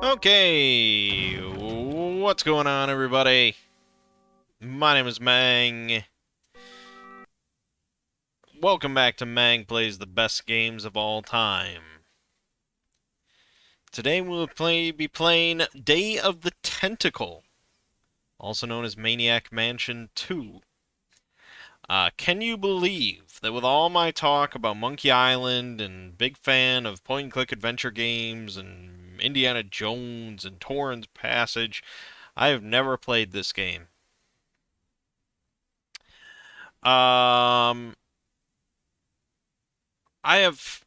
Okay, what's going on, everybody? My name is Mangg. Welcome back to Mangg Plays the Best Games of All Time. Today we'll be playing Day of the Tentacle, also known as Maniac Mansion 2. Can you believe that with all my talk about Monkey Island and big fan of point-and-click adventure games and Indiana Jones and Torrens Passage, I have never played this game? Um, I have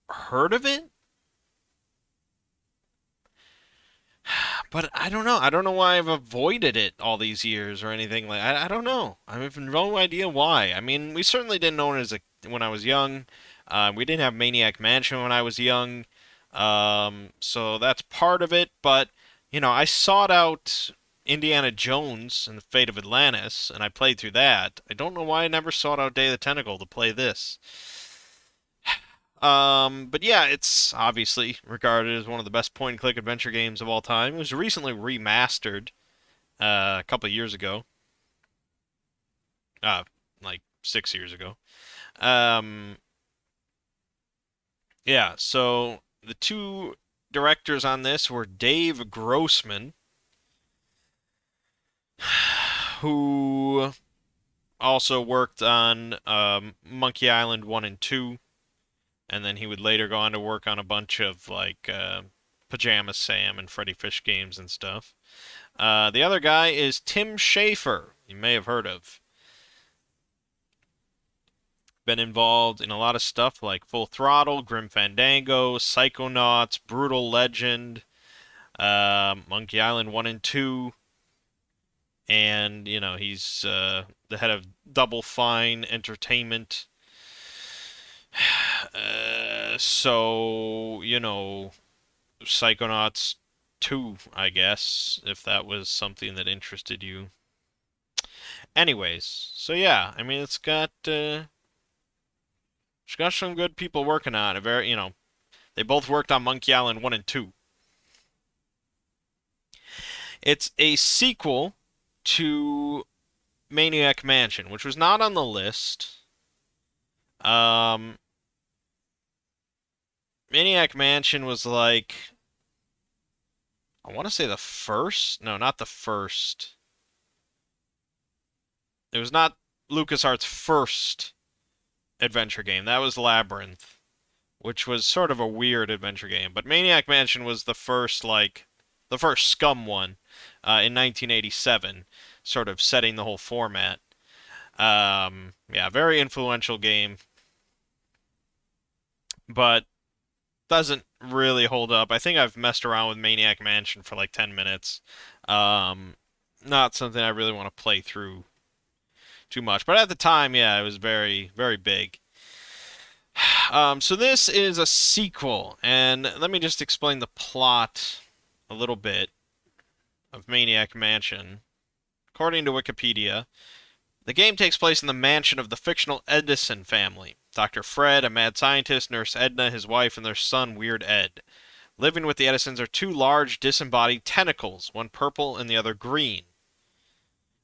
heard of it, but I don't know. I don't know why I've avoided it all these years or anything like. I don't know. I have no idea why. I mean, we certainly didn't own it when I was young. We didn't have Maniac Mansion when I was young, so that's part of it. But I sought out Indiana Jones and the Fate of Atlantis, and I played through that. I don't know why I never sought out Day of the Tentacle to play this. But yeah, it's obviously regarded as one of the best point-and-click adventure games of all time. It was recently remastered a couple of years ago, uh, like 6 years ago. Um, yeah, so the two directors on this were Dave Grossman, who also worked on Monkey Island 1 and 2, and then he would later go on to work on a bunch of Pajama Sam and Freddy Fish games and stuff. The other guy is Tim Schafer. You may have heard of. Been involved in a lot of stuff like Full Throttle, Grim Fandango, Psychonauts, Brutal Legend, Monkey Island 1 and 2, and he's the head of Double Fine Entertainment. So Psychonauts 2, I guess, if that was something that interested you. Anyways, so yeah, I mean it's got some good people working on it. They both worked on Monkey Island 1 and 2. It's a sequel to Maniac Mansion, which was not on the list. Um, Maniac Mansion was I want to say the first. No, not the first. It was not LucasArts' first adventure game. That was Labyrinth, which was sort of a weird adventure game. But Maniac Mansion was the first Scum one in 1987, sort of setting the whole format. Yeah, very influential game, but doesn't really hold up. I think I've messed around with Maniac Mansion for like 10 minutes. Um, Not something I really want to play through too much. But at the time, yeah, it was very, very big. So this is a sequel, and let me just explain the plot a little bit of Maniac Mansion. According to Wikipedia, the game takes place in the mansion of the fictional Edison family. Dr. Fred, a mad scientist, Nurse Edna, his wife, and their son, Weird Ed. Living with the Edisons are two large, disembodied tentacles, one purple and the other green.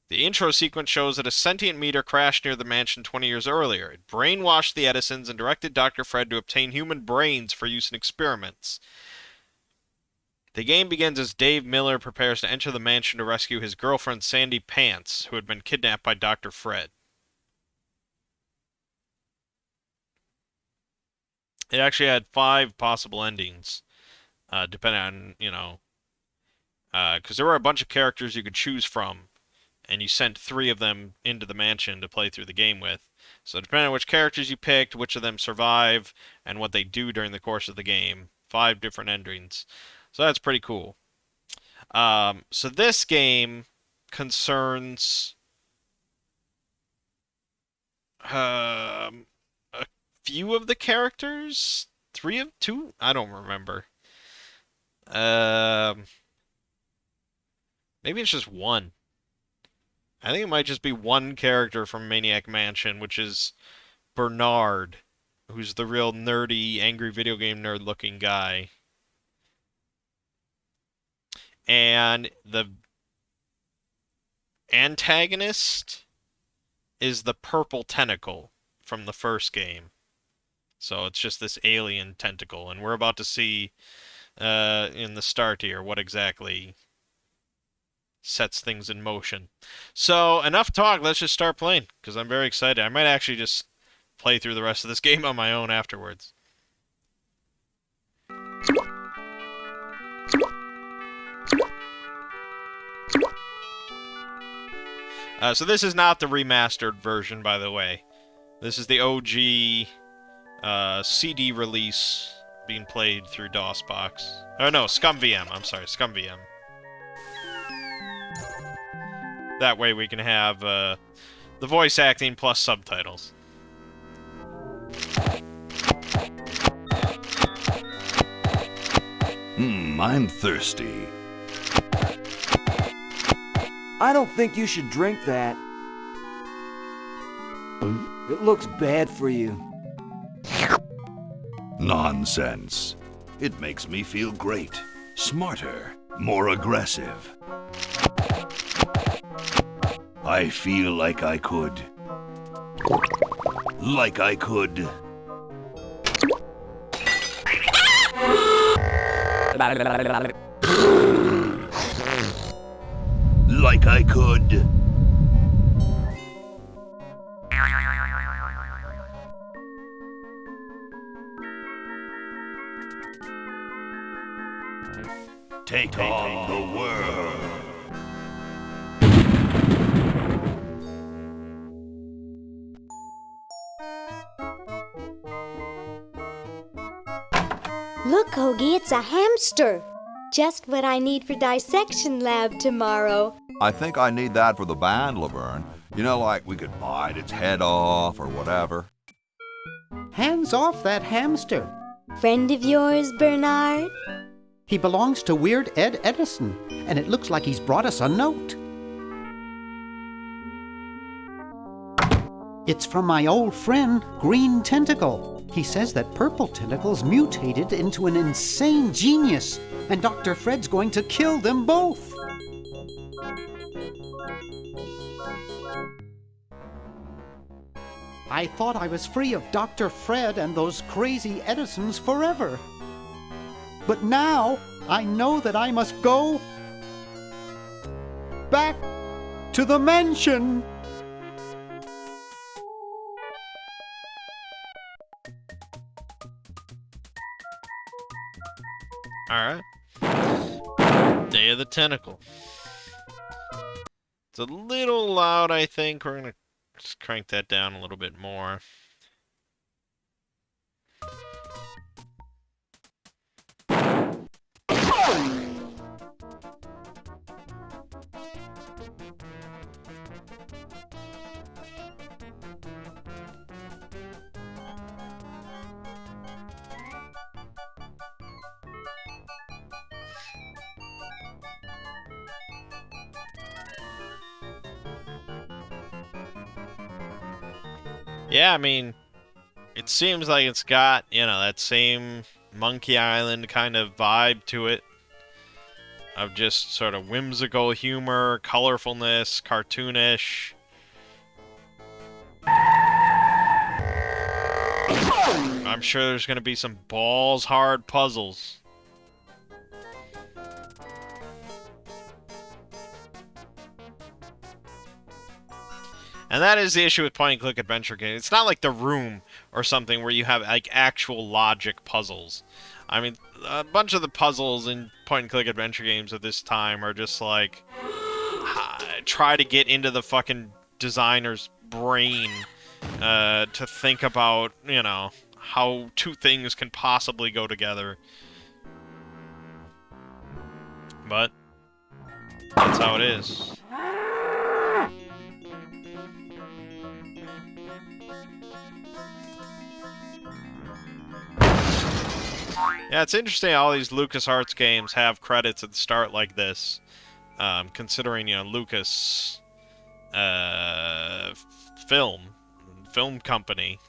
The intro sequence shows that a sentient meteor crashed near the mansion 20 years earlier. It brainwashed the Edisons and directed Dr. Fred to obtain human brains for use in experiments. The game begins as Dave Miller prepares to enter the mansion to rescue his girlfriend Sandy Pants, who had been kidnapped by Dr. Fred. It actually had 5 possible endings, depending on, because there were a bunch of characters you could choose from, and you sent 3 of them into the mansion to play through the game with. So depending on which characters you picked, which of them survive, and what they do during the course of the game, 5 different endings. So that's pretty cool. So this game concerns a few of the characters, 2. I don't remember. Um, Maybe it's just one. I think it might just be one character from Maniac Mansion, which is Bernard, who's the real nerdy, angry video game nerd looking guy. And the antagonist is the purple tentacle from the first game. So it's just this alien tentacle, and we're about to see in the start here what exactly sets things in motion. So enough talk, let's just start playing, because I'm very excited. I might actually just play through the rest of this game on my own afterwards. So this is not the remastered version, by the way. This is the OG CD release being played through DOSBox. Oh no, ScumVM. I'm sorry, ScumVM. That way we can have the voice acting plus subtitles. I'm thirsty. I don't think you should drink that. It looks bad for you. Nonsense. It makes me feel great. Smarter. More aggressive. I feel like I could. Like I could. Like I could. Take on the world. Look, Hoagie, it's a hamster. Just what I need for dissection lab tomorrow. I think I need that for the band, Laverne. You know, like we could bite its head off or whatever. Hands off that hamster. Friend of yours, Bernard? He belongs to Weird Ed Edison, and it looks like he's brought us a note. It's from my old friend, Green Tentacle. He says that Purple Tentacle's mutated into an insane genius, and Dr. Fred's going to kill them both. I thought I was free of Dr. Fred and those crazy Edisons forever. But now I know that I must go back to the mansion. Alright. Day of the Tentacle. It's a little loud, I think. We're gonna just crank that down a little bit more. Yeah, I mean, it seems like it's got, you know, that same Monkey Island kind of vibe to it. Of just sort of whimsical humor, colorfulness, cartoonish. I'm sure there's going to be some balls-hard puzzles. And that is the issue with point-and-click adventure games. It's not like The Room or something where you have like actual logic puzzles. I mean, a bunch of the puzzles in point-and-click adventure games at this time are just like try to get into the fucking designer's brain to think about, you know, how two things can possibly go together. But that's how it is. Yeah, it's interesting all these LucasArts games have credits at the start like this. Considering, you know, Lucas film company.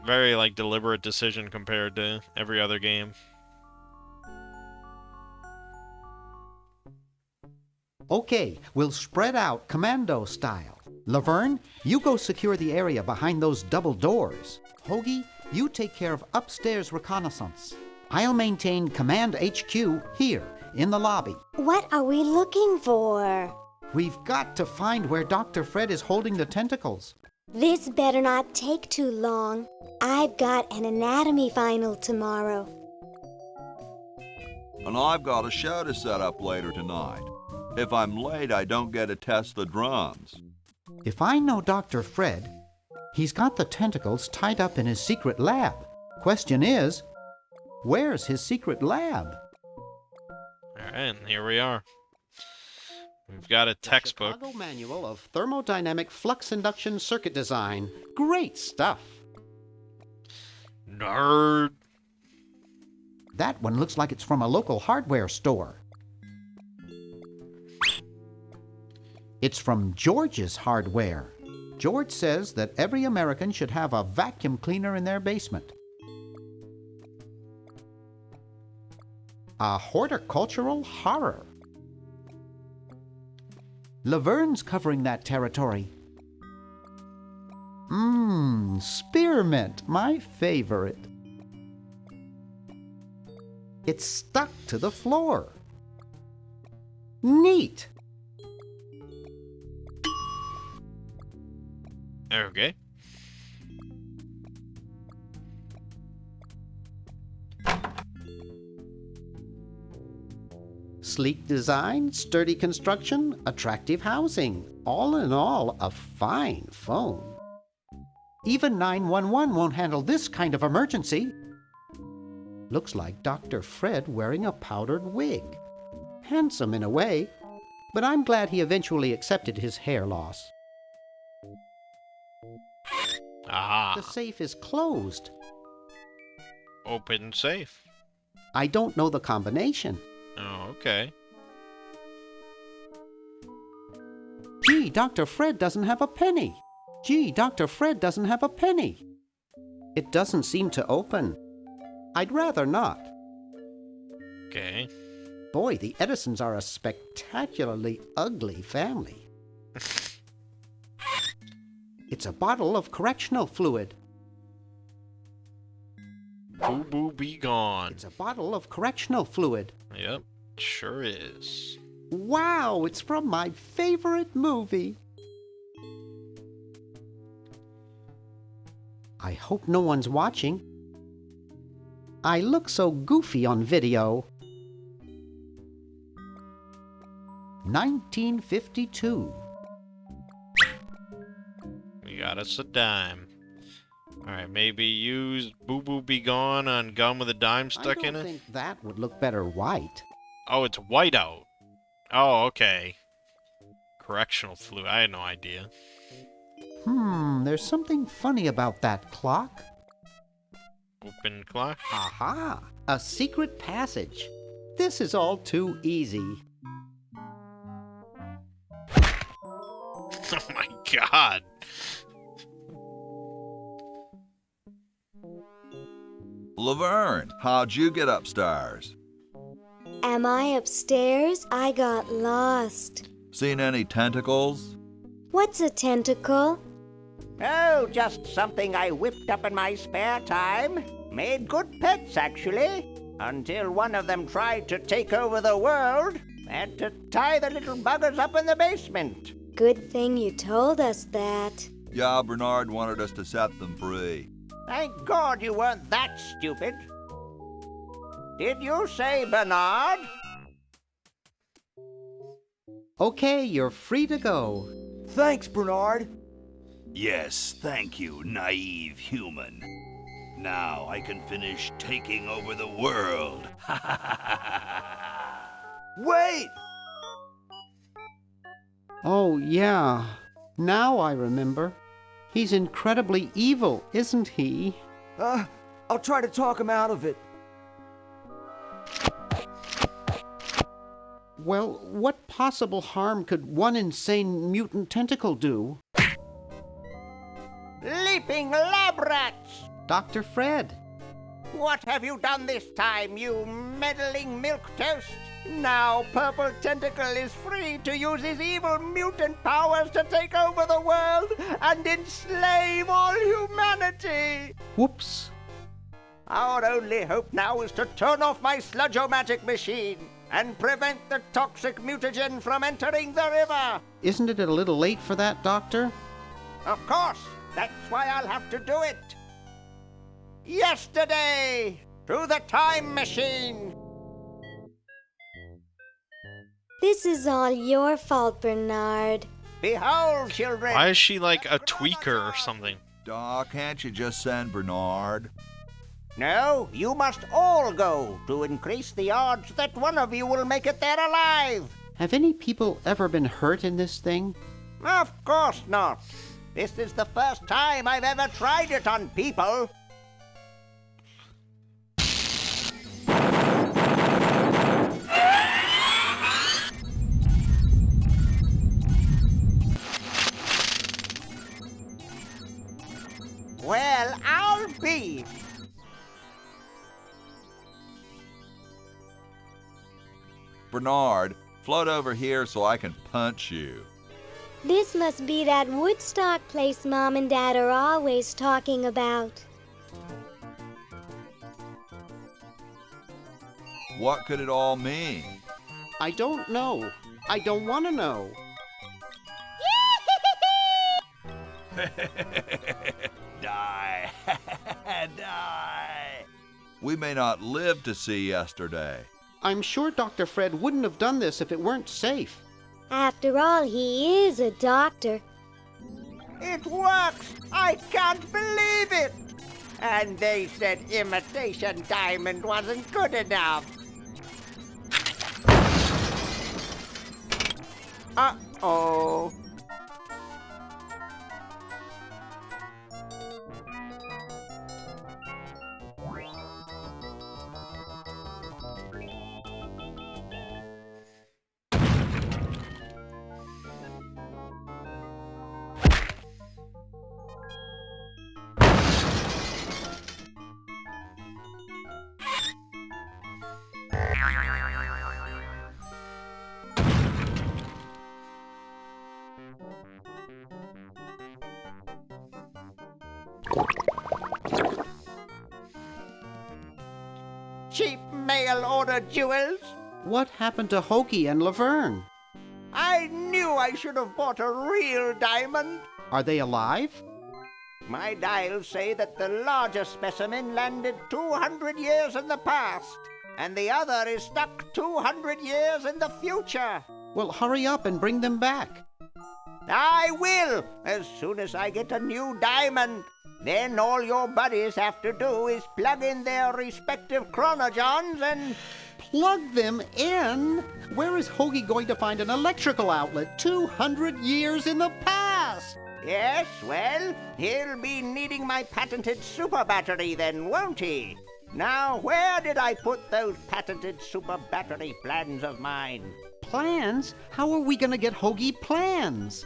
Very, like, deliberate decision compared to every other game. Okay, we'll spread out commando style. Laverne, you go secure the area behind those double doors. Hoagie, you take care of upstairs reconnaissance. I'll maintain Command HQ here, in the lobby. What are we looking for? We've got to find where Dr. Fred is holding the tentacles. This better not take too long. I've got an anatomy final tomorrow. And I've got a show to set up later tonight. If I'm late, I don't get to test the drums. If I know Dr. Fred, he's got the tentacles tied up in his secret lab. Question is, where's his secret lab? Alright, and here we are. We've got a textbook. Chicago Manual of Thermodynamic Flux Induction Circuit Design. Great stuff. Nerd. That one looks like it's from a local hardware store. It's from George's Hardware. George says that every American should have a vacuum cleaner in their basement. A horticultural horror. Laverne's covering that territory. Spearmint, my favorite. It's stuck to the floor. Neat. Okay. Sleek design, sturdy construction, attractive housing. All in all, a fine phone. Even 911 won't handle this kind of emergency. Looks like Dr. Fred wearing a powdered wig. Handsome in a way, but I'm glad he eventually accepted his hair loss. Ah. The safe is closed. Open safe. I don't know the combination. Oh, okay. Gee, Dr. Fred doesn't have a penny. Gee, Dr. Fred doesn't have a penny. It doesn't seem to open. I'd rather not. Okay. Boy, the Edisons are a spectacularly ugly family. It's a bottle of correctional fluid. Boo boo be gone. It's a bottle of correctional fluid. Yep, sure is. Wow, it's from my favorite movie. I hope no one's watching. I look so goofy on video. 1952. We got us a dime. Alright, maybe use Boo Boo Be Gone on gum with a dime stuck in I it? don't think that would look better white. Oh, it's whiteout. Oh, okay. Correctional fluid. I had no idea. There's something funny about that clock. Open clock. Aha! A secret passage. This is all too easy. Oh my god. Laverne, how'd you get upstairs? Am I upstairs? I got lost. Seen any tentacles? What's a tentacle? Oh, just something I whipped up in my spare time. Made good pets, actually. Until one of them tried to take over the world. Had to tie the little buggers up in the basement. Good thing you told us that. Yeah, Bernard wanted us to set them free. Thank God you weren't that stupid. Did you say Bernard? Okay, you're free to go. Thanks, Bernard. Yes, thank you, naive human. Now I can finish taking over the world. Wait! Oh, yeah. Now I remember. He's incredibly evil, isn't he? I'll try to talk him out of it. Well, what possible harm could one insane mutant tentacle do? Leaping lab rats! Dr. Fred. what have you done this time, you meddling milquetoast? Now Purple Tentacle is free to use his evil mutant powers to take over the world and enslave all humanity. Whoops. Our only hope now is to turn off my sludge-o-magic machine and prevent the toxic mutagen from entering the river. Isn't it a little late for that, Doctor? Of course, that's why I'll have to do it. Yesterday, through the time machine. This is all your fault, Bernard. Behold, children. Why is she like a tweaker or something? Doc, can't you just send Bernard? No, you must all go to increase the odds that one of you will make it there alive. Have any people ever been hurt in this thing? Of course not. This is the first time I've ever tried it on people. Well, I'll be. Bernard, float over here so I can punch you. This must be that Woodstock place Mom and Dad are always talking about. What could it all mean? I don't know. I don't want to know. Die. Die. We may not live to see yesterday. I'm sure Dr. Fred wouldn't have done this if it weren't safe. After all, he is a doctor. It works! I can't believe it! And they said imitation diamond wasn't good enough. Uh-oh. Cheap mail order jewels. What happened to Hoagie and Laverne? I knew I should have bought a real diamond. Are they alive? My dials say that the larger specimen landed 200 years in the past, and the other is stuck 200 years in the future. Well, hurry up and bring them back. I will, as soon as I get a new diamond. Then all your buddies have to do is plug in their respective chronogens and... Plug them in? Where is Hoagie going to find an electrical outlet 200 years in the past? Yes, well, he'll be needing my patented super battery then, won't he? Now, where did I put those patented super battery plans of mine? Plans? How are we going to get Hoagie plans?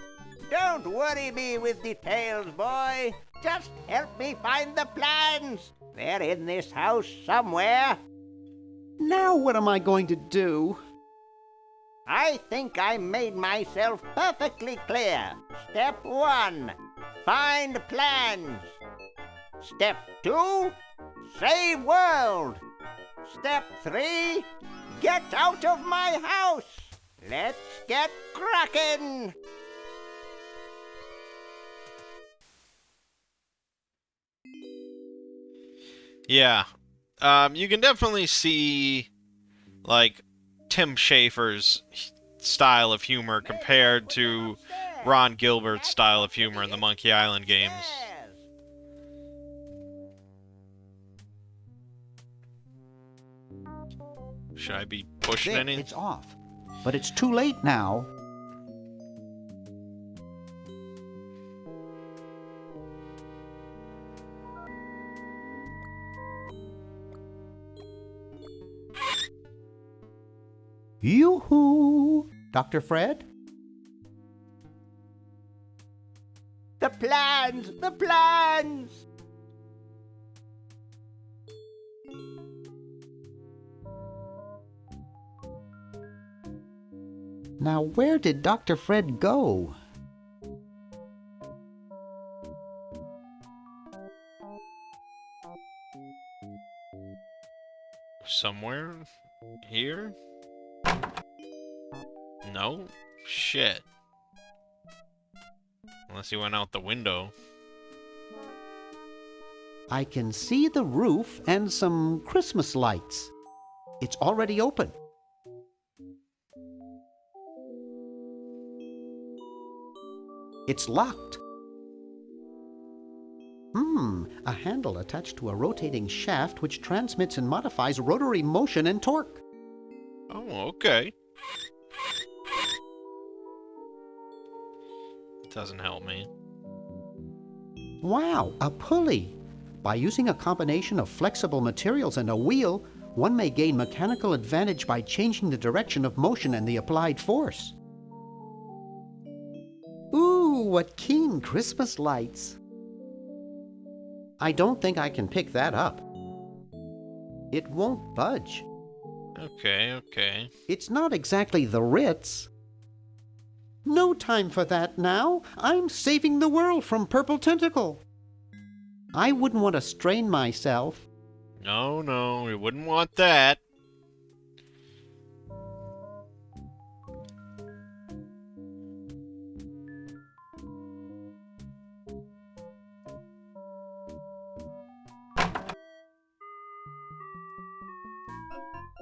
Don't worry me with details, boy. Just help me find the plans. They're in this house somewhere. Now what am I going to do? I think I made myself perfectly clear. Step 1, find plans. Step 2, save world. Step 3, get out of my house. Let's get cracking. Yeah. You can definitely see, like, Tim Schafer's style of humor compared to Ron Gilbert's style of humor in the Monkey Island games. Should I be pushing There, any? it's off. But it's too late now. Yoo-hoo! Dr. Fred? The plans! The plans! Now, where did Dr. Fred go? Somewhere here? No? Shit. Unless he went out the window. I can see the roof and some Christmas lights. It's already open. It's locked. A handle attached to a rotating shaft which transmits and modifies rotary motion and torque. Oh, okay. Doesn't help me. Wow, a pulley! By using a combination of flexible materials and a wheel, one may gain mechanical advantage by changing the direction of motion and the applied force. Ooh, what keen Christmas lights! I don't think I can pick that up. It won't budge. Okay. It's not exactly the Ritz. No time for that now. I'm saving the world from Purple Tentacle. I wouldn't want to strain myself. No, we wouldn't want that.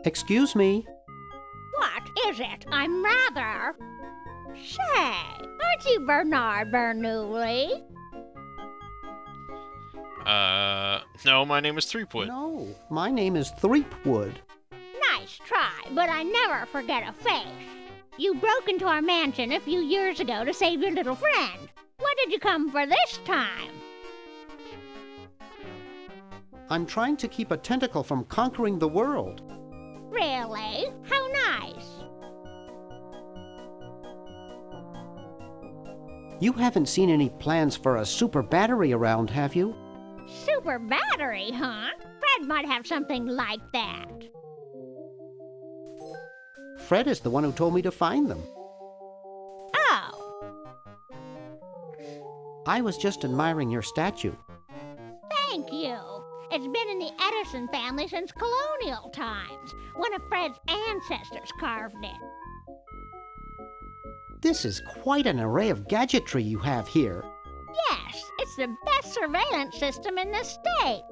Excuse me. What is it? I'm rather... Say, aren't you Bernard Bernoulli? No, my name is Threepwood. No, my name is Threepwood. Nice try, but I never forget a face. You broke into our mansion a few years ago to save your little friend. What did you come for this time? I'm trying to keep a tentacle from conquering the world. Really? How nice. You haven't seen any plans for a super battery around, have you? Super battery, huh? Fred might have something like that. Fred is the one who told me to find them. Oh, I was just admiring your statue. thank you. It's been in the Edison family since colonial times. One of Fred's ancestors carved it. This is quite an array of gadgetry you have here. Yes, it's the best surveillance system in the state.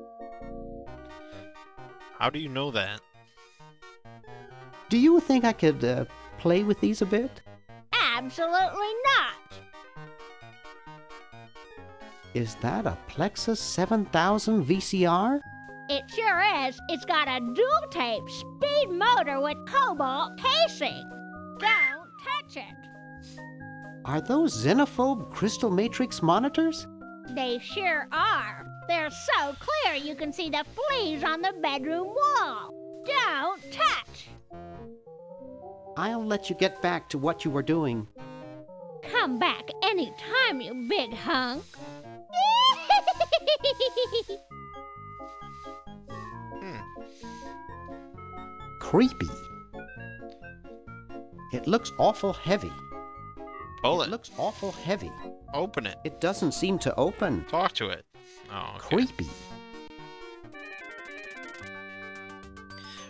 How do you know that? Do you think I could play with these a bit? Absolutely not. Is that a Plexus 7000 VCR? It sure is. It's got a dual-tape speed motor with cobalt casing. Don't touch it. Are those xenophobe crystal matrix monitors? They sure are. They're so clear you can see the fleas on the bedroom wall. Don't touch. I'll let you get back to what you were doing. Come back any time, you big hunk. Creepy. It looks awful heavy. Pull it. Looks awful heavy. Open it. It doesn't seem to open. Talk to it. Oh, okay. Creepy.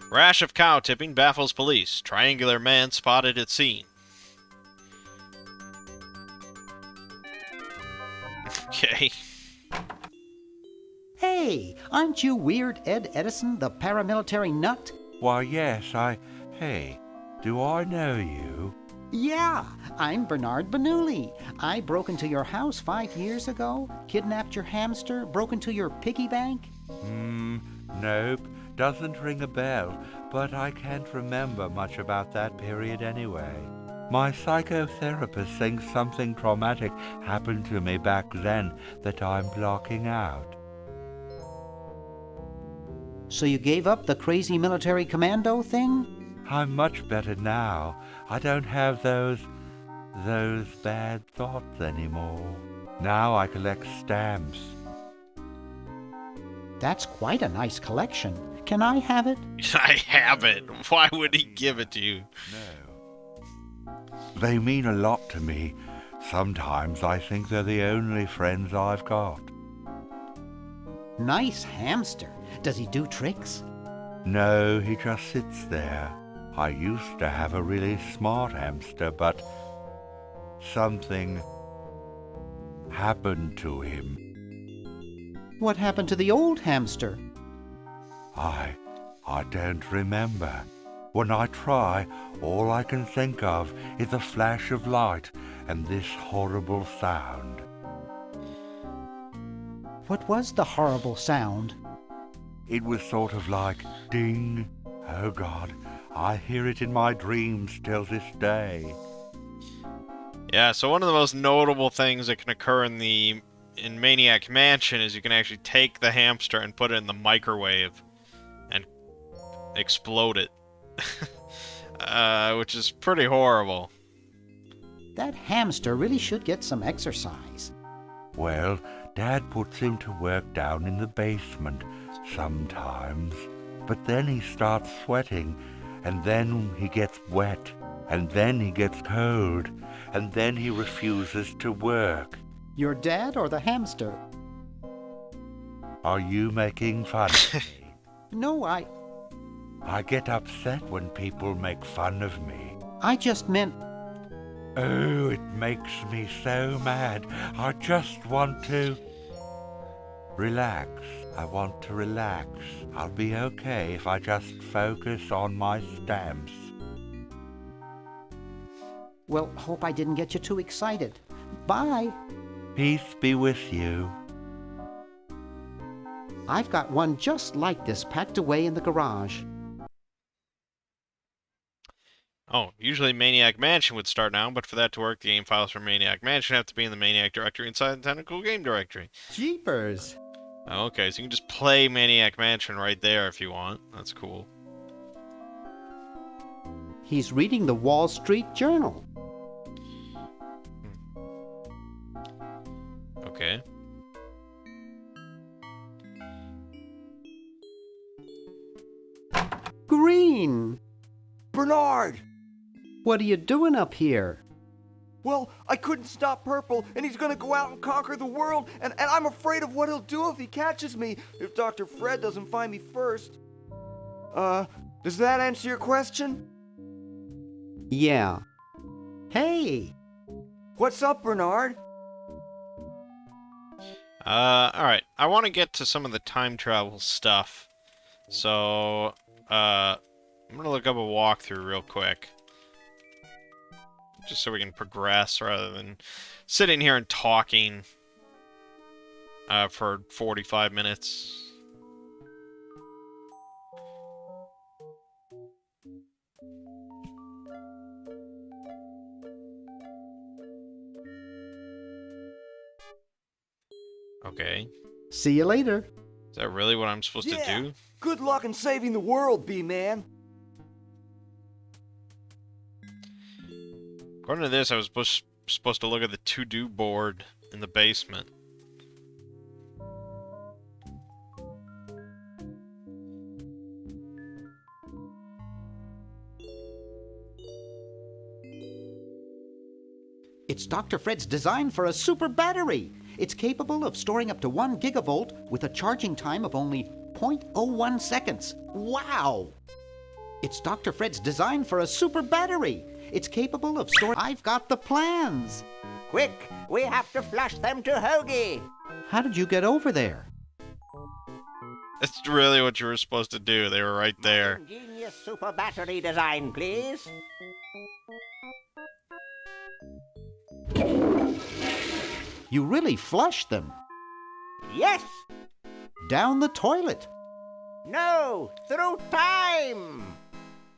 Rash of cow tipping baffles police. Triangular man spotted at scene. Okay. Hey, aren't you Weird Ed Edison, the paramilitary nut? Why, yes, Hey, do I know you? Yeah, I'm Bernard Bernoulli. I broke into your house 5 years ago, kidnapped your hamster, broke into your piggy bank. Nope, doesn't ring a bell, but I can't remember much about that period anyway. My psychotherapist thinks something traumatic happened to me back then that I'm blocking out. So you gave up the crazy military commando thing? I'm much better now. I don't have those bad thoughts anymore. Now I collect stamps. That's quite a nice collection. Can I have it? I have it. Why would he give it to you? No. They mean a lot to me. Sometimes I think they're the only friends I've got. Nice hamster. Does he do tricks? No, he just sits there. I used to have a really smart hamster, but something happened to him. What happened to the old hamster? I don't remember. When I try, all I can think of is a flash of light and this horrible sound. What was the horrible sound? It was sort of like ding. Oh God, I hear it in my dreams till this day. Yeah, so one of the most notable things that can occur in Maniac Mansion is you can actually take the hamster and put it in the microwave and explode it. Which is pretty horrible. That hamster really should get some exercise. Well, Dad puts him to work down in the basement sometimes, but then he starts sweating, and then he gets wet, and then he gets cold, and then he refuses to work. Your dad or the hamster? Are you making fun of me? No, I get upset when people make fun of me. I just meant... Oh, it makes me so mad. I just want to relax. I want to relax. I'll be okay if I just focus on my stamps. Well, hope I didn't get you too excited. Bye. Peace be with you. I've got one just like this packed away in the garage. Oh, usually Maniac Mansion would start now, but for that to work, the game files for Maniac Mansion have to be in the Maniac directory inside the Tentacle game directory. Jeepers. Okay, so you can just play Maniac Mansion right there if you want. That's cool. He's reading the Wall Street Journal. Okay. Green! Bernard! What are you doing up here? Well, I couldn't stop Purple, and he's gonna go out and conquer the world, and I'm afraid of what he'll do if he catches me, if Dr. Fred doesn't find me first. Does that answer your question? Yeah. Hey! What's up, Bernard? Alright. I want to get to some of the time travel stuff. So, I'm gonna look up a walkthrough real quick. Just so we can progress rather than sitting here and talking for 45 minutes. Okay. See you later. Is that really what I'm supposed to do? Good luck in saving the world, B-Man. According to this, I was supposed to look at the to-do board in the basement. It's Dr. Fred's design for a super battery. It's capable of storing up to 1 gigavolt with a charging time of only 0.01 seconds. Wow! It's Dr. Fred's design for a super battery. It's capable of storing... I've got the plans. Quick, we have to flush them to Hoagie. How did you get over there? That's really what you were supposed to do. They were right there. Ingenious super battery design, please. You really flushed them. Yes. Down the toilet. No, through time.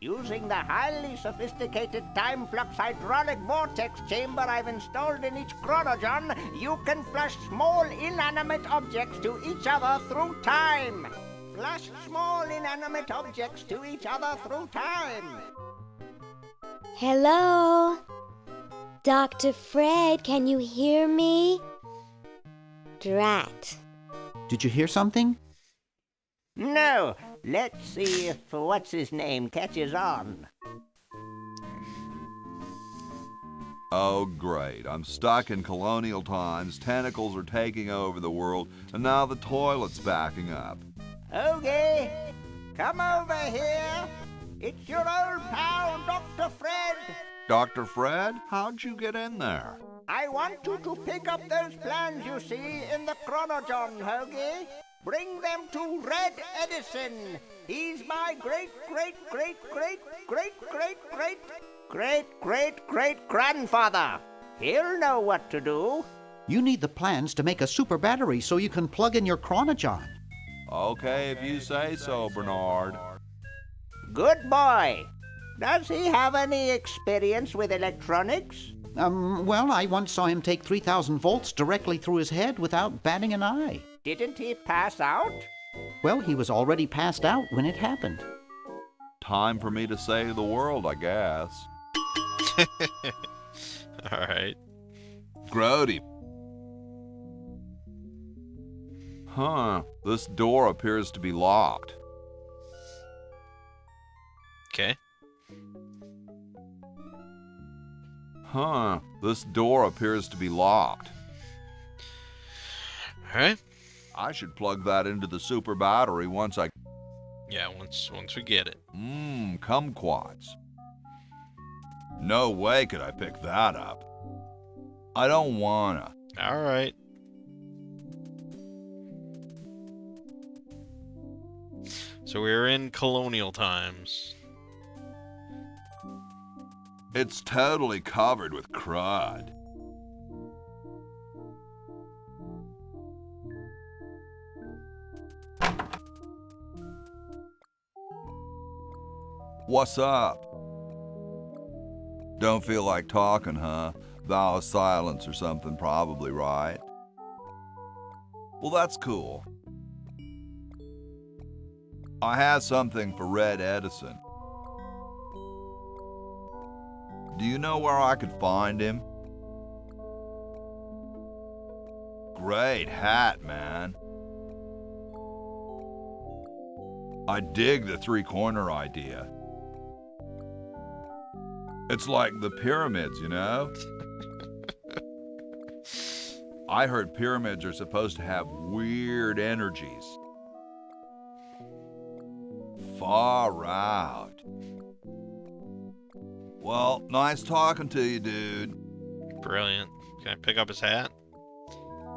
Using the highly sophisticated time flux hydraulic vortex chamber I've installed in each chronogen, you can flush small inanimate objects to each other through time. Flush small inanimate objects to each other through time. Hello? Dr. Fred, can you hear me? Drat. Did you hear something? No. Let's see if what's-his-name catches on. Oh, great. I'm stuck in colonial times, tentacles are taking over the world, and now the toilet's backing up. Okay, come over here. It's your old pal, Dr. Fred. Dr. Fred, how'd you get in there? I want you to pick up those plans you see in the Chronogon, Hoagie. Bring them to Red Edison. He's my great-great-great-great-great-great-great-great-great-grandfather. He'll know what to do. You need the plans to make a super battery so you can plug in your Chronogon. Okay, if you say so, Bernard. Good boy. Does he have any experience with electronics? Well, I once saw him take 3,000 volts directly through his head without batting an eye. Didn't he pass out? Well, he was already passed out when it happened. Time for me to save the world, I guess. All right. Grody. Huh, this door appears to be locked. Okay. Huh, this door appears to be locked. All right. I should plug that into the super battery once I... Yeah, once we get it. Kumquats. No way could I pick that up. I don't wanna. All right. So we're in colonial times. It's totally covered with crud. What's up? Don't feel like talking, huh? Vow of silence or something, probably, right? Well, that's cool. I have something for Red Edison. Do you know where I could find him? Great hat, man. I dig the three-corner idea. It's like the pyramids, you know? I heard pyramids are supposed to have weird energies. Far out. Well, nice talking to you, dude. Brilliant. Can I pick up his hat?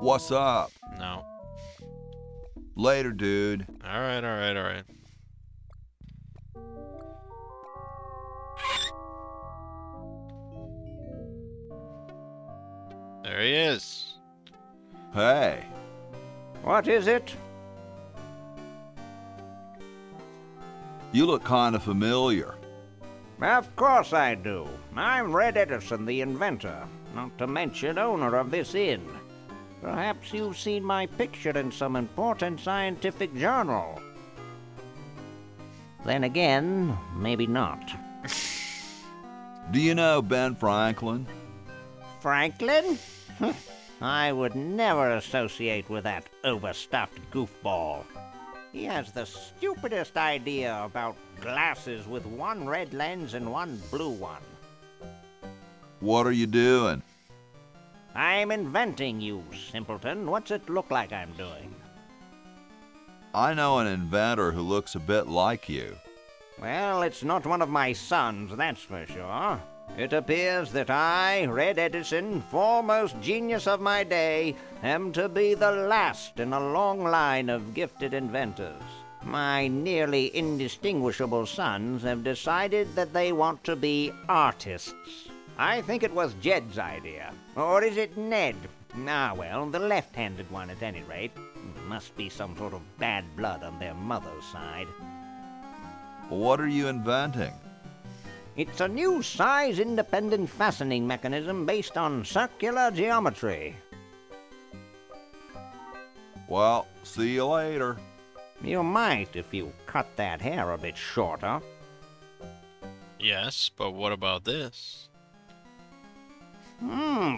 What's up? No. Later, dude. All right, all right, all right. There he is. Hey. What is it? You look kind of familiar. Of course I do. I'm Red Edison, the inventor, not to mention owner of this inn. Perhaps you've seen my picture in some important scientific journal. Then again, maybe not. Do you know Ben Franklin? Franklin? I would never associate with that overstuffed goofball. He has the stupidest idea about glasses with one red lens and one blue one. What are you doing? I'm inventing, you simpleton. What's it look like I'm doing? I know an inventor who looks a bit like you. Well, it's not one of my sons, that's for sure. It appears that I, Red Edison, foremost genius of my day, am to be the last in a long line of gifted inventors. My nearly indistinguishable sons have decided that they want to be artists. I think it was Jed's idea. Or is it Ned? Ah, well, the left-handed one at any rate. Must be some sort of bad blood on their mother's side. What are you inventing? It's a new size-independent fastening mechanism based on circular geometry. Well, see you later. You might if you cut that hair a bit shorter. Yes, but what about this?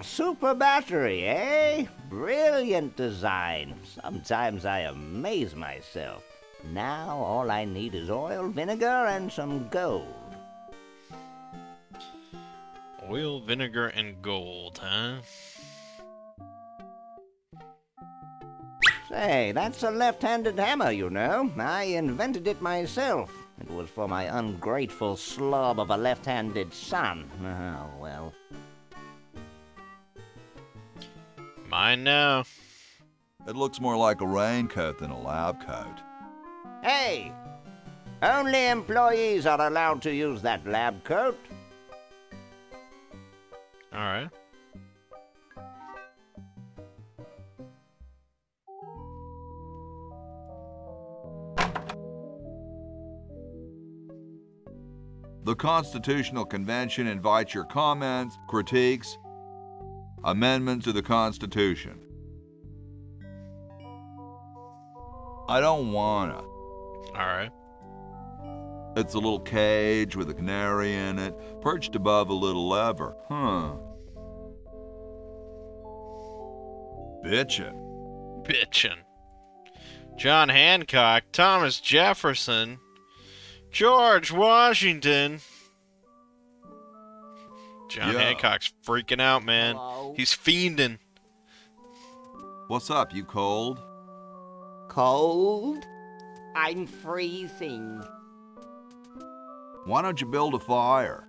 Super battery, eh? Brilliant design. Sometimes I amaze myself. Now all I need is oil, vinegar, and some gold. Oil, vinegar, and gold, huh? Say, that's a left-handed hammer, you know. I invented it myself. It was for my ungrateful slob of a left-handed son. Oh, well. Mine now. It looks more like a raincoat than a lab coat. Hey! Only employees are allowed to use that lab coat. Alright. The Constitutional Convention invites your comments, critiques, amendments to the Constitution. I don't wanna. Alright. It's a little cage with a canary in it, perched above a little lever. Bitchin'. Bitchin'. John Hancock, Thomas Jefferson, George Washington. John Yeah. Hancock's freaking out, man. Hello? He's fiending. What's up, you cold? Cold? I'm freezing. Why don't you build a fire?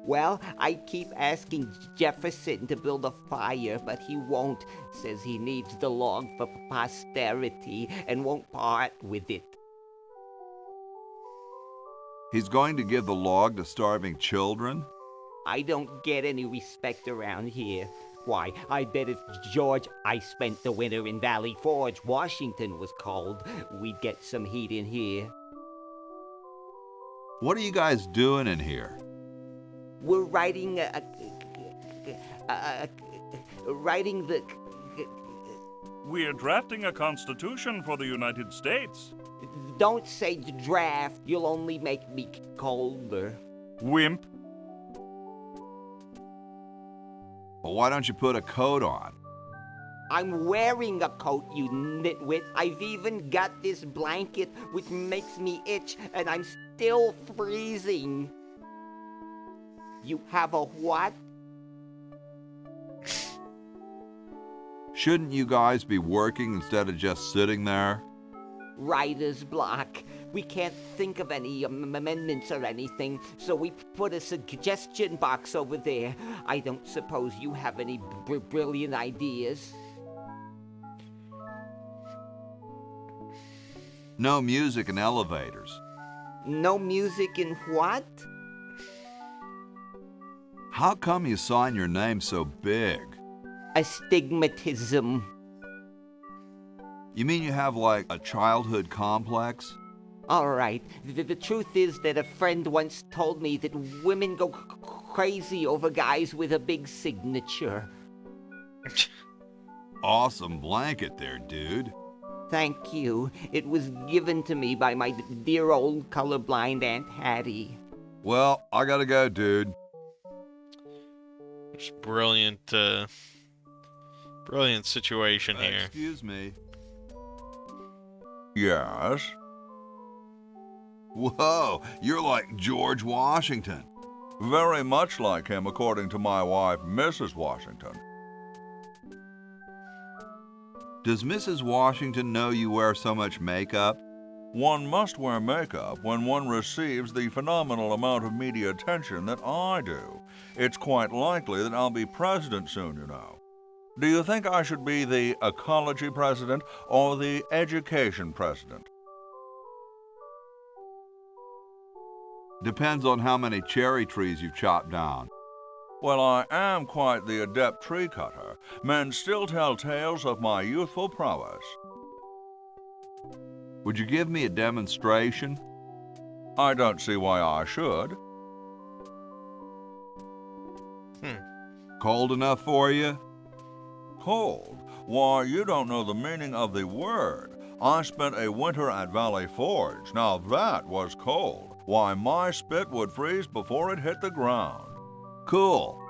Well, I keep asking Jefferson to build a fire, but he won't. Says he needs the log for posterity and won't part with it. He's going to give the log to starving children? I don't get any respect around here. Why, I bet if George I spent the winter in Valley Forge, Washington was cold, we'd get some heat in here. What are you guys doing in here? We're writing writing the... We're drafting a constitution for the United States. Don't say draft, you'll only make me colder. Wimp. Well, why don't you put a coat on? I'm wearing a coat, you nitwit. I've even got this blanket which makes me itch, and I'm still freezing. You have a what? Shouldn't you guys be working instead of just sitting there? Writer's block. We can't think of any amendments or anything, so we put a suggestion box over there. I don't suppose you have any brilliant ideas? No music in elevators. No music in what? How come you sign your name so big? Astigmatism. You mean you have like a childhood complex? All right. The truth is that a friend once told me that women go crazy over guys with a big signature. Awesome blanket there, dude. Thank you. It was given to me by my dear old colorblind Aunt Hattie. Well, I gotta go, dude. Just brilliant, brilliant situation here. Excuse me. Yes? Whoa, you're like George Washington. Very much like him, according to my wife, Mrs. Washington. Does Mrs. Washington know you wear so much makeup? One must wear makeup when one receives the phenomenal amount of media attention that I do. It's quite likely that I'll be president soon, you know. Do you think I should be the ecology president or the education president? Depends on how many cherry trees you've chopped down. Well, I am quite the adept tree cutter. Men still tell tales of my youthful prowess. Would you give me a demonstration? I don't see why I should. Cold enough for you? Cold? Why, you don't know the meaning of the word. I spent a winter at Valley Forge. Now that was cold. Why, my spit would freeze before it hit the ground. Cool.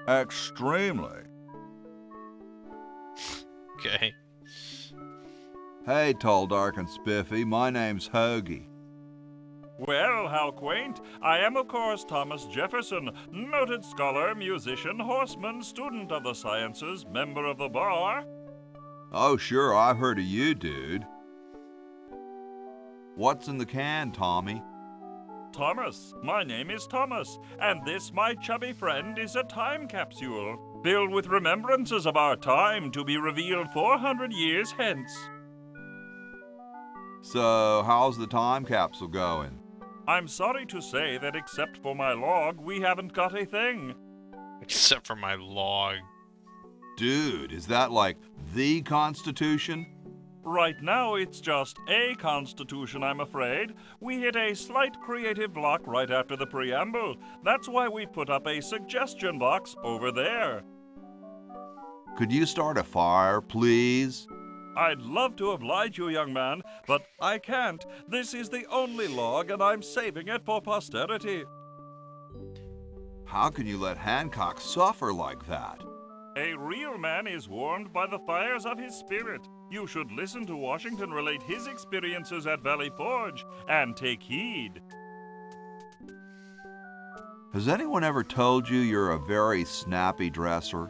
Extremely. Okay. Hey, tall, dark, and spiffy, my name's Hoagie. Well, how quaint. I am, of course, Thomas Jefferson, noted scholar, musician, horseman, student of the sciences, member of the bar. Oh, sure, I've heard of you, dude. What's in the can, Tommy? Thomas. My name is Thomas, and this, my chubby friend, is a time capsule, filled with remembrances of our time to be revealed 400 years hence. So, how's the time capsule going? I'm sorry to say that except for my log, we haven't got a thing. Except for my log. Dude, is that like the Constitution? Right now, it's just a constitution, I'm afraid. We hit a slight creative block right after the preamble. That's why we put up a suggestion box over there. Could you start a fire, please? I'd love to oblige you, young man, but I can't. This is the only log, and I'm saving it for posterity. How can you let Hancock suffer like that? A real man is warmed by the fires of his spirit. You should listen to Washington relate his experiences at Valley Forge and take heed. Has anyone ever told you you're a very snappy dresser?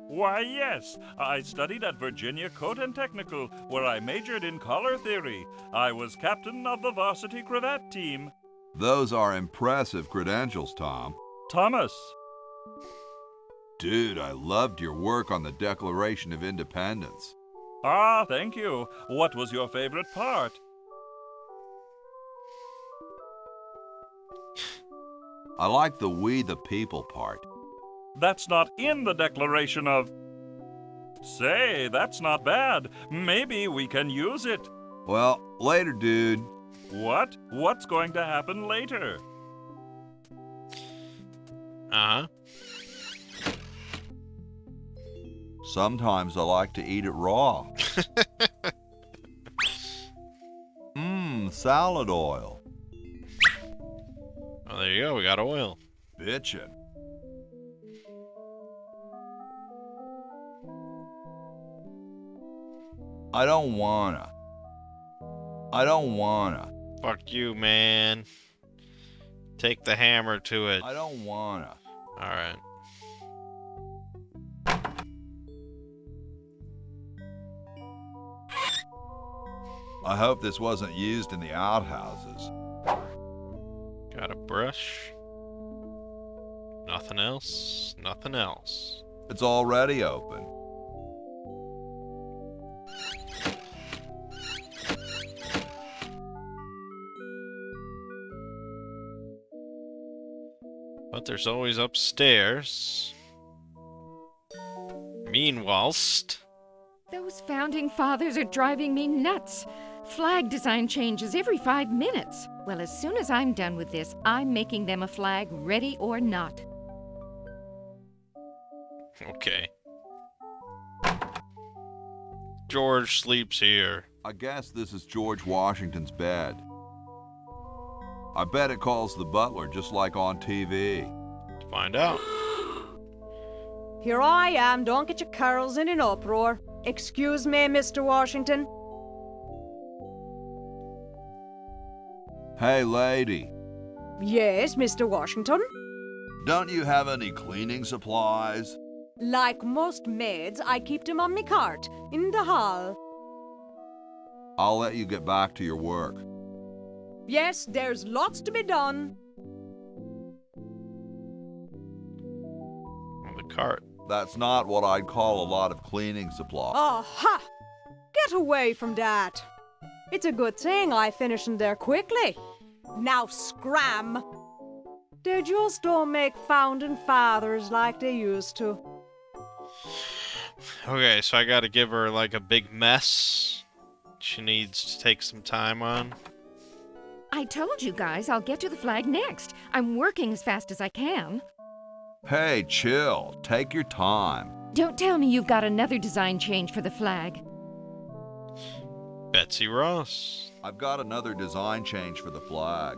Why, yes. I studied at Virginia Coat and Technical, where I majored in color theory. I was captain of the varsity cravat team. Those are impressive credentials, Tom. Thomas. Dude, I loved your work on the Declaration of Independence. Ah, thank you. What was your favorite part? I like the we the people part. That's not in the Declaration of... Say, that's not bad. Maybe we can use it. Well, later, dude. What? What's going to happen later? Uh-huh. Sometimes I like to eat it raw. Salad oil. Well, there you go. We got oil. Bitchin'. I don't wanna. Fuck you, man. Take the hammer to it. I don't wanna. Alright. I hope this wasn't used in the outhouses. Got a brush. Nothing else. Nothing else. It's already open. But there's always upstairs. Meanwhilst. Those founding fathers are driving me nuts. Flag design changes every 5 minutes. Well, as soon as I'm done with this, I'm making them a flag, ready or not. Okay. George sleeps here. I guess this is George Washington's bed. I bet it calls the butler just like on TV. Find out. Here I am, don't get your curls in an uproar. Excuse me, Mr. Washington. Hey, lady. Yes, Mr. Washington? Don't you have any cleaning supplies? Like most maids, I keep them on me cart, in the hall. I'll let you get back to your work. Yes, there's lots to be done. The cart. That's not what I'd call a lot of cleaning supplies. Aha! Get away from that. It's a good thing I finished in there quickly. Now scram. They just don't make founding fathers like they used to. Okay, so I gotta give her like a big mess she needs to take some time on. I told you guys I'll get to the flag next. I'm working as fast as I can. Hey, chill. Take your time. Don't tell me you've got another design change for the flag. Betsy Ross. I've got another design change for the flag.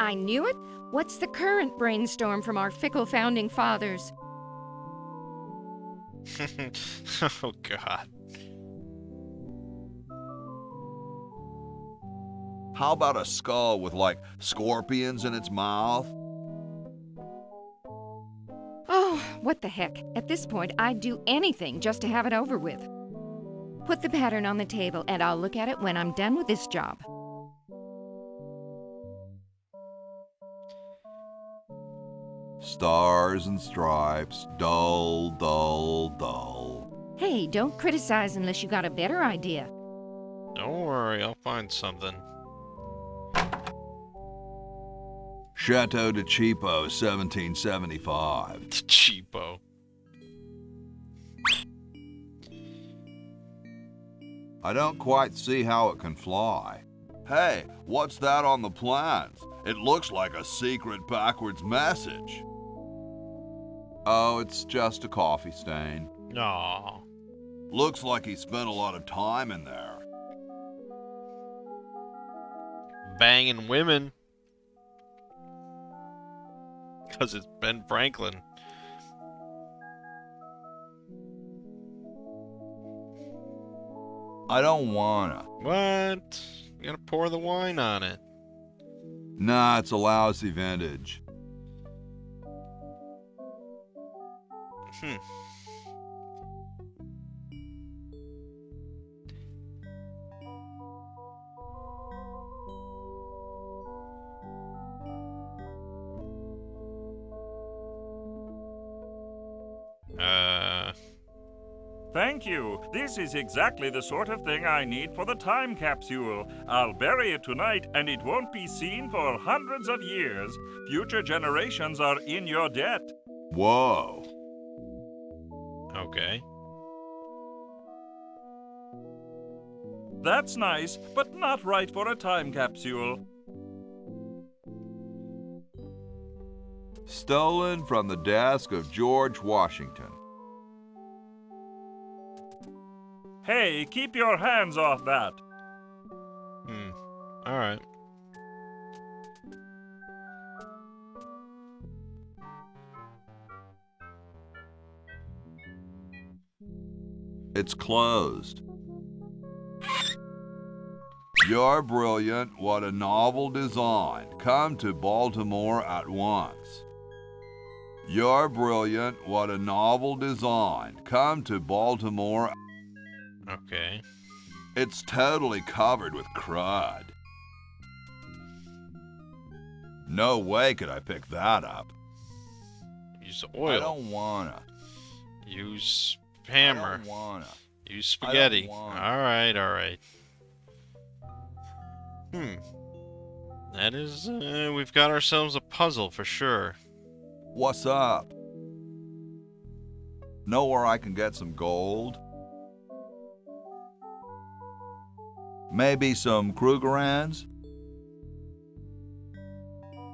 I knew it. What's the current brainstorm from our fickle founding fathers? Oh, God. How about a skull with, like, scorpions in its mouth? Oh, what the heck. At this point, I'd do anything just to have it over with. Put the pattern on the table, and I'll look at it when I'm done with this job. Stars and stripes, dull, dull, dull. Hey, don't criticize unless you got a better idea. Don't worry, I'll find something. Chateau de Cheapo, 1775. Cheapo. I don't quite see how it can fly. Hey, what's that on the plans? It looks like a secret backwards message. Oh, it's just a coffee stain. Aw. Looks like he spent a lot of time in there. Banging women. Because it's Ben Franklin. I don't wanna. What? You gotta pour the wine on it. Nah, it's a lousy vintage. Hmm. Thank you. This is exactly the sort of thing I need for the time capsule. I'll bury it tonight, and it won't be seen for hundreds of years. Future generations are in your debt. Whoa. Okay. That's nice, but not right for a time capsule. Stolen from the desk of George Washington. Hey, keep your hands off that. Alright. It's closed. You're brilliant. What a novel design. Come to Baltimore at once. You're brilliant. What a novel design. Come to Baltimore. Okay. It's totally covered with crud. No way could I pick that up. Use oil. I don't wanna. Use hammer. I don't wanna. Use spaghetti. I don't wanna. Alright, alright. That is, we've got ourselves a puzzle for sure. What's up? Know where I can get some gold? Maybe some Krugerrands?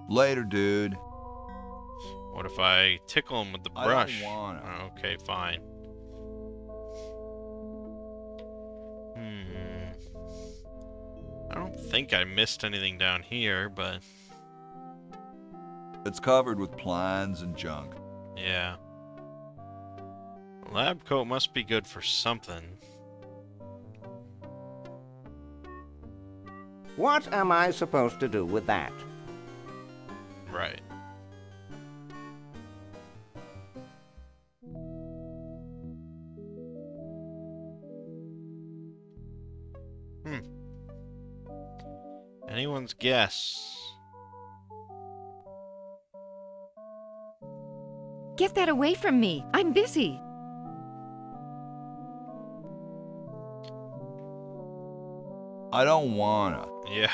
Later, dude. What if I tickle him with the I brush? don't wanna. Okay, fine. I don't think I missed anything down here, but It's covered with plans and junk. yeah. Lab coat must be good for something. What am I supposed to do with that? Right. Anyone's guess? Get that away from me. I'm busy. I don't wanna. Yeah.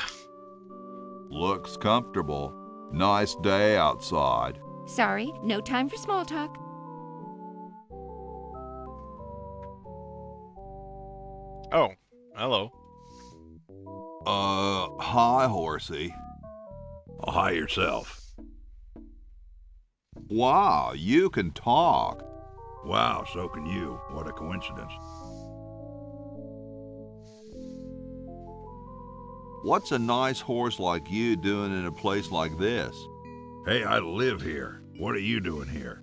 Looks comfortable. Nice day outside. Sorry, no time for small talk. Oh, hello. Hi, horsey. Hi yourself. Wow, you can talk. Wow, so can you. What a coincidence. What's a nice horse like you doing in a place like this? Hey, I live here. What are you doing here?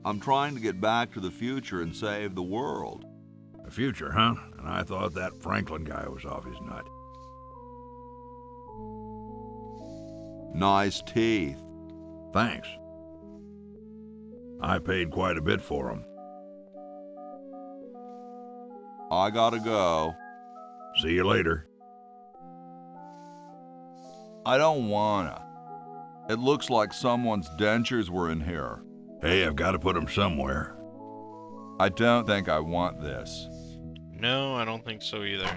I'm trying to get back to the future and save the world. The future, huh? And I thought that Franklin guy was off his nut. Nice teeth. Thanks. I paid quite a bit for them. I gotta go. See you later. I don't wanna. It looks like someone's dentures were in here. Hey, I've got to put them somewhere. I don't think I want this. No, I don't think so either.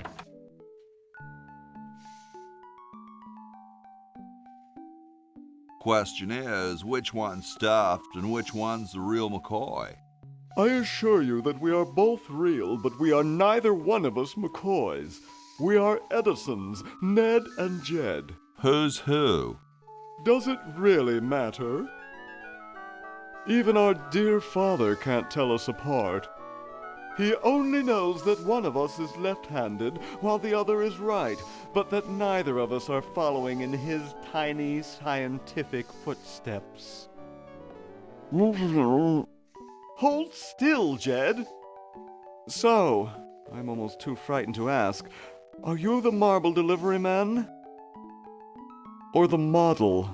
Question is, which one's stuffed and which one's the real McCoy? I assure you that we are both real, but we are neither one of us McCoys. We are Edisons, Ned and Jed. Who's who? Does it really matter? Even our dear father can't tell us apart. He only knows that one of us is left-handed while the other is right, but that neither of us are following in his tiny scientific footsteps. Hold still, Jed. So, I'm almost too frightened to ask, are you the marble delivery man? Or the model?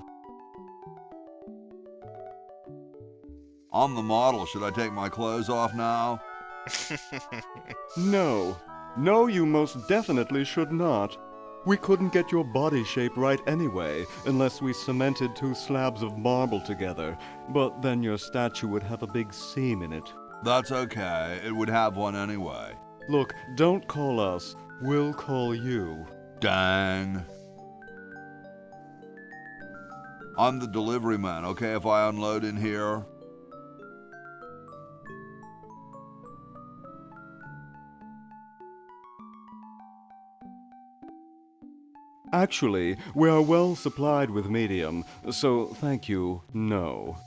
I'm the model. Should I take my clothes off now? No. No, you most definitely should not. We couldn't get your body shape right anyway, unless we cemented 2 slabs of marble together. But then your statue would have a big seam in it. That's okay. It would have one anyway. Look, don't call us. We'll call you. Dang. I'm the delivery man, okay, if I unload in here? Actually, we are well supplied with medium, so thank you, no.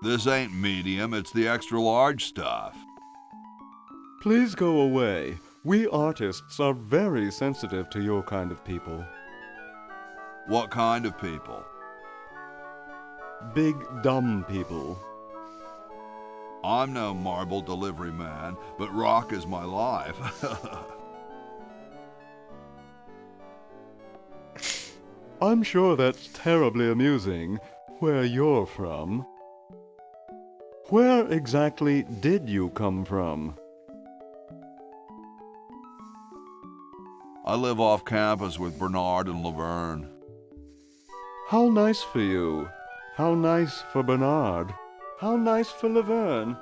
This ain't medium, it's the extra large stuff. Please go away. We artists are very sensitive to your kind of people. What kind of people? Big, dumb people. I'm no marble delivery man, but rock is my life. I'm sure that's terribly amusing, where you're from. Where exactly did you come from? I live off campus with Bernard and Laverne. How nice for you. How nice for Bernard. How nice for Laverne.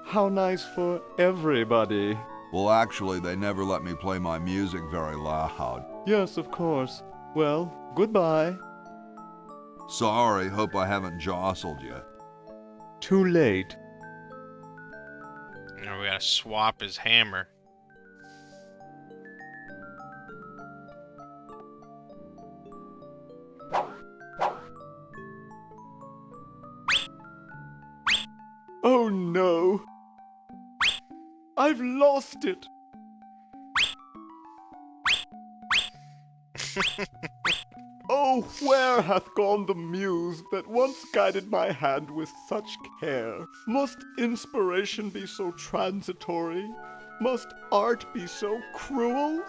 How nice for everybody. Well, actually, they never let me play my music very loud. Yes, of course. Well, goodbye. Sorry, hope I haven't jostled you. Too late. Now we gotta swap his hammer. Oh no! I've lost it! Oh, where hath gone the muse that once guided my hand with such care? Must inspiration be so transitory? Must art be so cruel?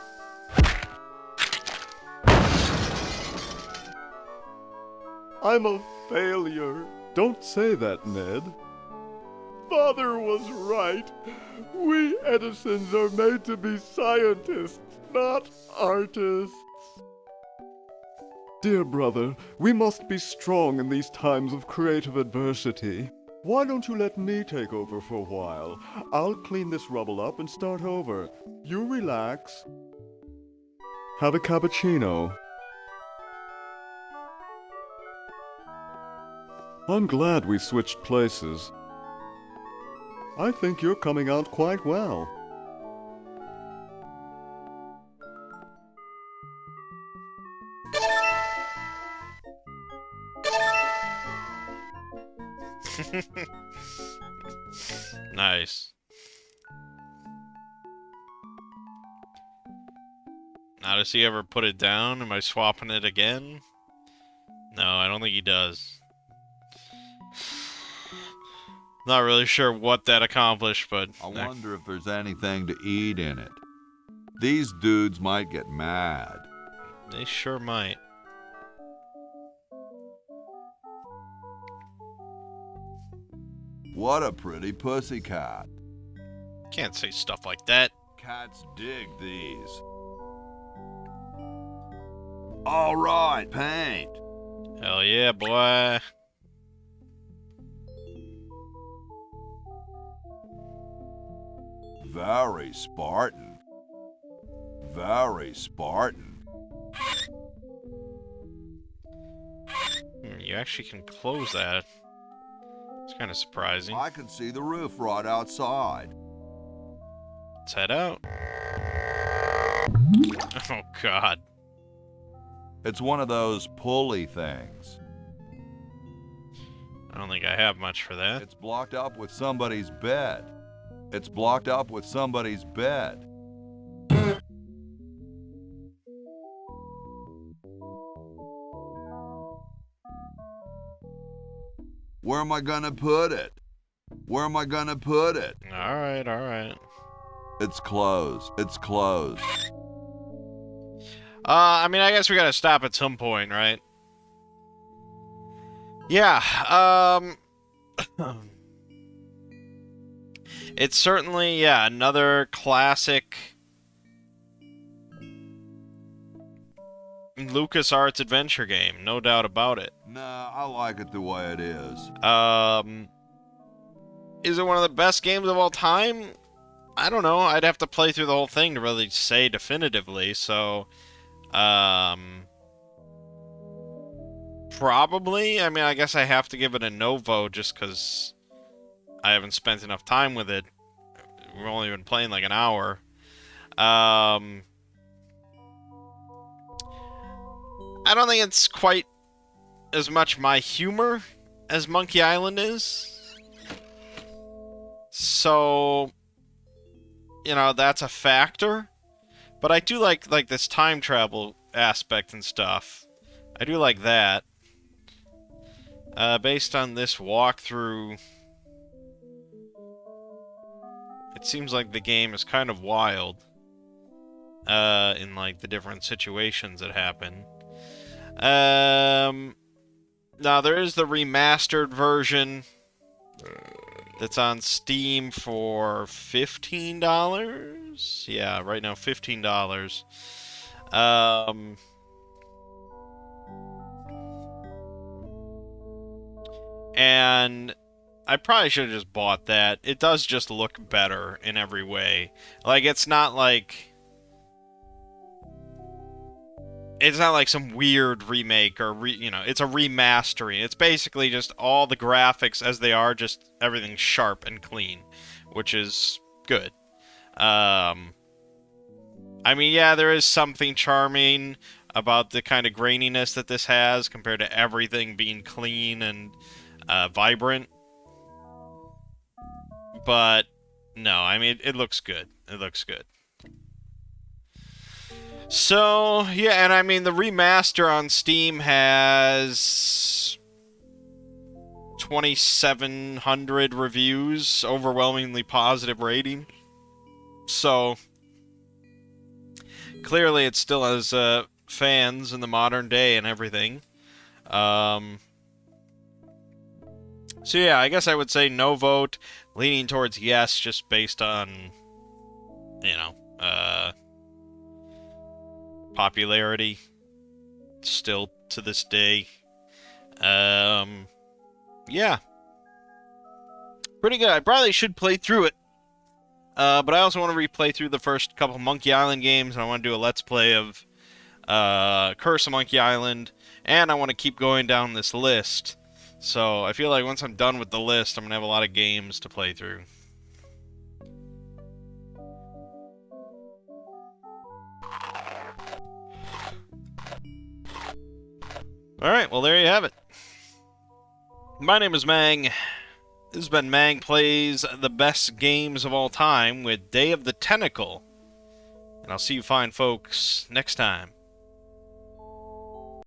I'm a failure. Don't say that, Ned. Father was right. We Edisons are made to be scientists, not artists. Dear brother, we must be strong in these times of creative adversity. Why don't you let me take over for a while? I'll clean this rubble up and start over. You relax. Have a cappuccino. I'm glad we switched places. I think you're coming out quite well. Nice. Now, does he ever put it down? Am I swapping it again? No, I don't think he does. Not really sure what that accomplished, but I wonder if there's anything to eat in it. These dudes might get mad. They sure might. What a pretty pussycat. Can't say stuff like that. Cats dig these. All right, paint. Hell yeah, boy. Very Spartan. Very Spartan. You actually can close that. It's kind of surprising. I can see the roof right outside. Let's head out. Oh, God. It's one of those pulley things. I don't think I have much for that. It's blocked up with somebody's bed. It's blocked up with somebody's bed. Where am I gonna put it? Where am I gonna put it? Alright, alright. It's closed. It's closed. I mean, I guess we gotta stop at some point, right? Yeah, it's certainly, yeah, another classic LucasArts adventure game, no doubt about it. Nah, I like it the way it is. Is it one of the best games of all time? I don't know. I'd have to play through the whole thing to really say definitively, so, probably. I mean, I guess I have to give it a no vote just because I haven't spent enough time with it. We've only been playing like an hour. I don't think it's quite as much my humor as Monkey Island is. So, you know, that's a factor. But I do like this time travel aspect and stuff. I do like that. Based on this walkthrough, it seems like the game is kind of wild. In like the different situations that happen. Now there is the remastered version that's on Steam for $15. Yeah, right now $15. And I probably should have just bought that. It does just look better in every way. Like, it's not like some weird remake or, it's a remastering. It's basically just all the graphics as they are, just everything sharp and clean, which is good. I mean, yeah, there is something charming about the kind of graininess that this has compared to everything being clean and vibrant. But, no, I mean, it looks good. It looks good. So, yeah, and I mean, the remaster on Steam has 2,700 reviews, overwhelmingly positive rating. So, clearly it still has fans in the modern day and everything. So yeah, I guess I would say no vote, leaning towards yes, just based on, popularity still to this day. Yeah. Pretty good. I probably should play through it. But I also want to replay through the first couple Monkey Island games, and I want to do a Let's Play of Curse of Monkey Island, and I want to keep going down this list. So I feel like once I'm done with the list, I'm going to have a lot of games to play through. Alright, well there you have it. My name is Mangg. This has been Mangg Plays the Best Games of All Time with Day of the Tentacle. And I'll see you fine folks next time.